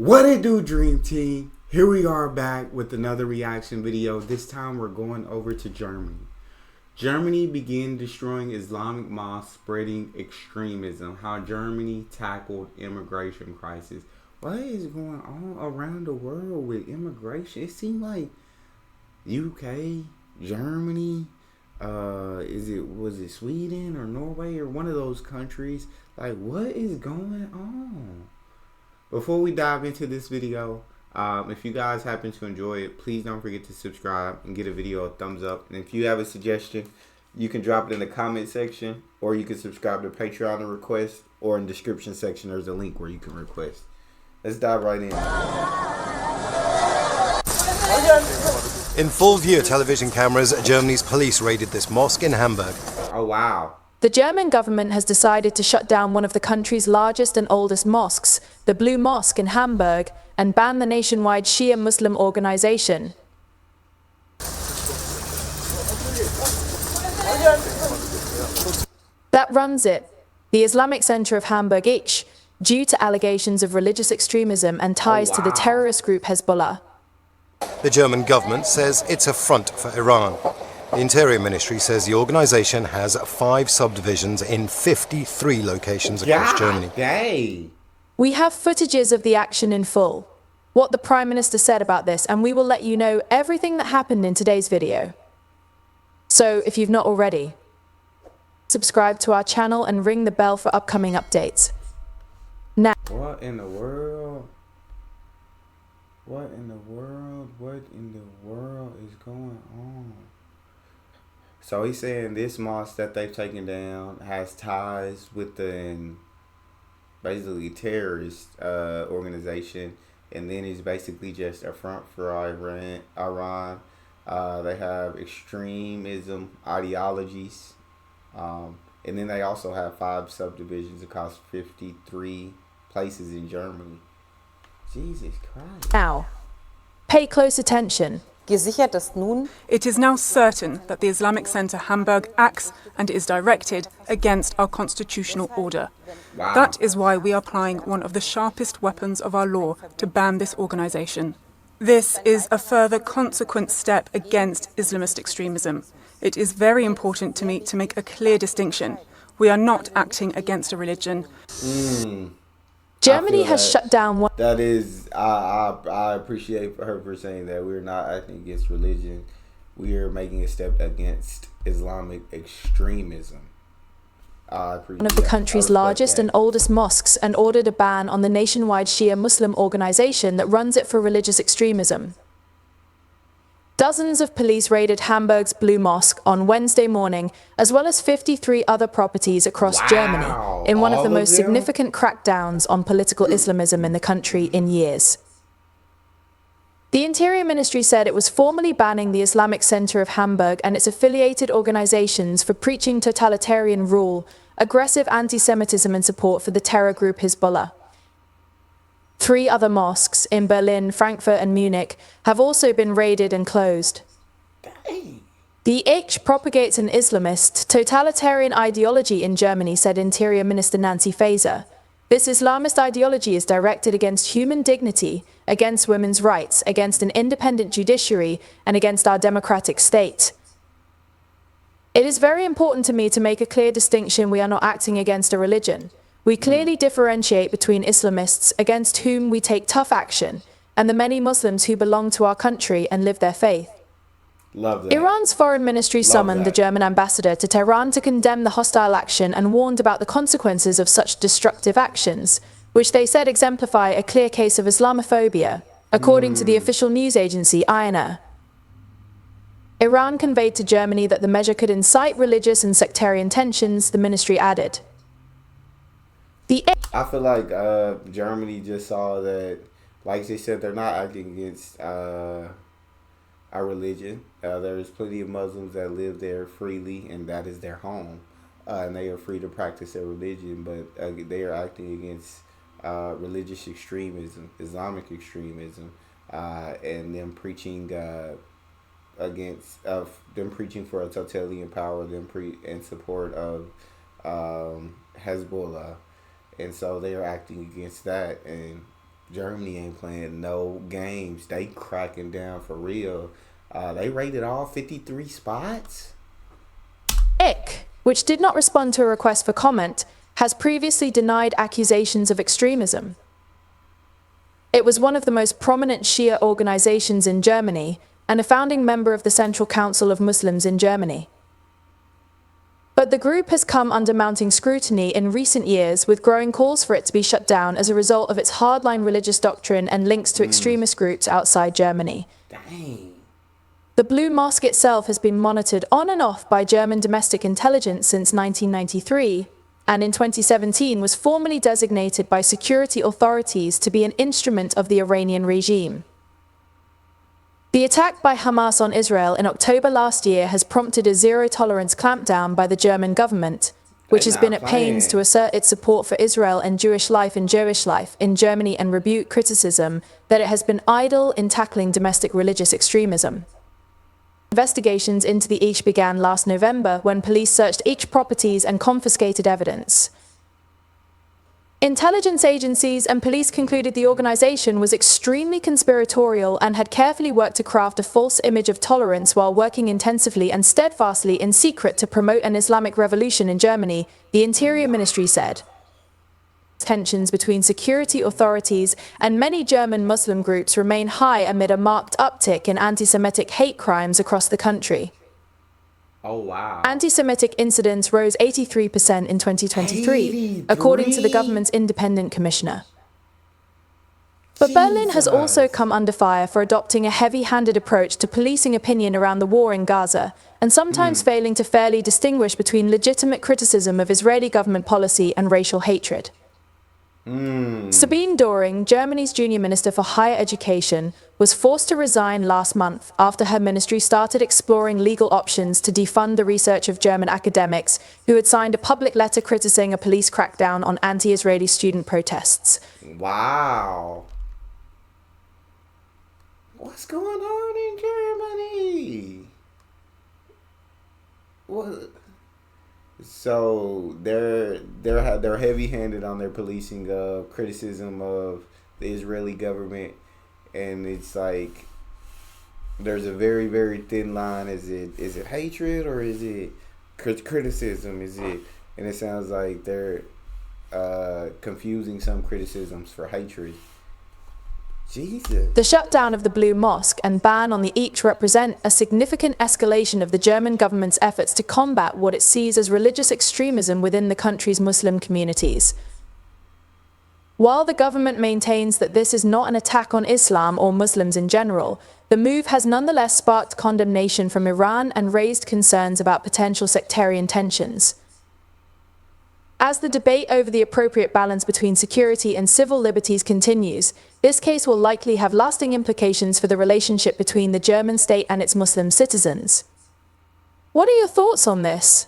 What it do, Dream Team? Here we are back with another reaction video. This time we're going over to Germany. Germany began destroying Islamic mosques, spreading extremism. How Germany tackled immigration crisis. What is going on around the world with immigration? It seems like UK, Germany, was it Sweden or Norway or one of those countries? Like, what is going on? Before we dive into this video, if you guys happen to enjoy it, please don't forget to subscribe and give a video a thumbs up. And if you have a suggestion, you can drop it in the comment section, or you can subscribe to Patreon and request, or in the description section there's a link where you can request. Let's dive right in. In full view television cameras, Germany's police raided this mosque in Hamburg. Oh wow. The German government has decided to shut down one of the country's largest and oldest mosques, the Blue Mosque in Hamburg, and ban the nationwide Shia Muslim organization. That runs it, the Islamic Center of Hamburg Ich, due to allegations of religious extremism and ties to the terrorist group Hezbollah. The German government says it's a front for Iran. The Interior Ministry says the organization has 5 subdivisions in 53 locations across Germany. Dang. We have footages of the action in full, what the Prime Minister said about this, and we will let you know everything that happened in today's video. So, if you've not already, subscribe to our channel and ring the bell for upcoming updates. Now, What in the world? What in the world? What in the world is going on? So he's saying this mosque that they've taken down has ties with the basically terrorist organization, and then it's basically just a front for Iran. They have extremism ideologies, and then they also have 5 subdivisions across 53 places in Germany. Jesus Christ. now, pay close attention. It is now certain that the Islamic Center Hamburg acts and is directed against our constitutional order. Wow. That is why we are applying one of the sharpest weapons of our law to ban this organization. This is a further consequent step against Islamist extremism. It is very important to me to make a clear distinction. We are not acting against a religion. Germany has shut down one. That is, I appreciate her for saying that. We're not acting against religion. We are making a step against Islamic extremism. One of the country's largest and oldest mosques, and ordered a ban on the nationwide Shia Muslim organization that runs it for religious extremism. Dozens of police raided Hamburg's Blue Mosque on Wednesday morning, as well as 53 other properties across Germany, in one of the most significant crackdowns on political Islamism in the country in years. The Interior Ministry said it was formally banning the Islamic Center of Hamburg and its affiliated organizations for preaching totalitarian rule, aggressive anti-Semitism and support for the terror group Hezbollah. 3 other mosques in Berlin, Frankfurt and Munich have also been raided and closed. The Ich propagates an Islamist, totalitarian ideology in Germany, said Interior Minister Nancy Faeser. This Islamist ideology is directed against human dignity, against women's rights, against an independent judiciary, and against our democratic state. It is very important to me to make a clear distinction. We are not acting against a religion. We clearly differentiate between Islamists, against whom we take tough action, and the many Muslims who belong to our country and live their faith. Love that. Iran's foreign ministry summoned the German ambassador to Tehran to condemn the hostile action and warned about the consequences of such destructive actions, which they said exemplify a clear case of Islamophobia, according to the official news agency INA. Iran conveyed to Germany that the measure could incite religious and sectarian tensions, the ministry added. I feel like Germany just saw that, like they said, they're not acting against our religion. There's plenty of Muslims that live there freely, and that is their home. And they are free to practice their religion, but they are acting against religious extremism, Islamic extremism, and them preaching against them preaching for a totalitarian power, in support of Hezbollah. And so they are acting against that. And Germany ain't playing no games. They cracking down for real. They rated all 53 spots. Which did not respond to a request for comment, has previously denied accusations of extremism. It was one of the most prominent Shia organizations in Germany and a founding member of the Central Council of Muslims in Germany. But the group has come under mounting scrutiny in recent years, with growing calls for it to be shut down as a result of its hardline religious doctrine and links to extremist groups outside Germany. Dang. The Blue Mosque itself has been monitored on and off by German domestic intelligence since 1993, and in 2017 was formally designated by security authorities to be an instrument of the Iranian regime. The attack by Hamas on Israel in October last year has prompted a zero-tolerance clampdown by the German government, which has been at pains to assert its support for Israel and Jewish life in Germany and rebuke criticism that it has been idle in tackling domestic religious extremism. Investigations into the Ish began last November when police searched each properties and confiscated evidence. Intelligence agencies and police concluded the organization was extremely conspiratorial and had carefully worked to craft a false image of tolerance while working intensively and steadfastly in secret to promote an Islamic revolution in Germany, the Interior Ministry said. Tensions between security authorities and many German Muslim groups remain high amid a marked uptick in anti-Semitic hate crimes across the country. Oh, wow. Anti-Semitic incidents rose 83% in 2023, according to the government's independent commissioner. But Berlin has also come under fire for adopting a heavy-handed approach to policing opinion around the war in Gaza, and sometimes failing to fairly distinguish between legitimate criticism of Israeli government policy and racial hatred. Sabine Doring, Germany's junior minister for higher education, was forced to resign last month after her ministry started exploring legal options to defund the research of German academics who had signed a public letter criticizing a police crackdown on anti-Israeli student protests. Wow. What's going on in Germany? What? So they're heavy-handed on their policing of criticism of the Israeli government, and it's like there's a very, very thin line. Is it hatred or is it criticism? And it sounds like they're confusing some criticisms for hatred. Jesus. The shutdown of the Blue Mosque and ban on the Ish represent a significant escalation of the German government's efforts to combat what it sees as religious extremism within the country's Muslim communities. While the government maintains that this is not an attack on Islam or Muslims in general, the move has nonetheless sparked condemnation from Iran and raised concerns about potential sectarian tensions. As the debate over the appropriate balance between security and civil liberties continues, this case will likely have lasting implications for the relationship between the German state and its Muslim citizens. What are your thoughts on this?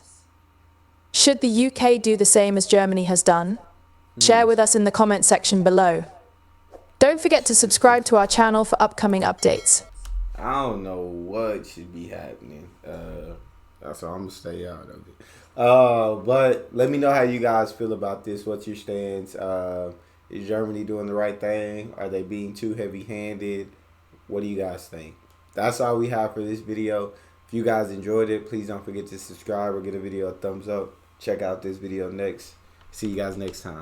Should the UK do the same as Germany has done? Share with us in the comment section below. Don't forget to subscribe to our channel for upcoming updates. I don't know what should be happening. So I'm gonna stay out of it. But let me know how you guys feel about this. What's your stance? Is Germany doing the right thing? Are they being too heavy-handed? What do you guys think? That's all we have for this video. If you guys enjoyed it, please don't forget to subscribe or give the video a thumbs up. Check out this video next. See you guys next time.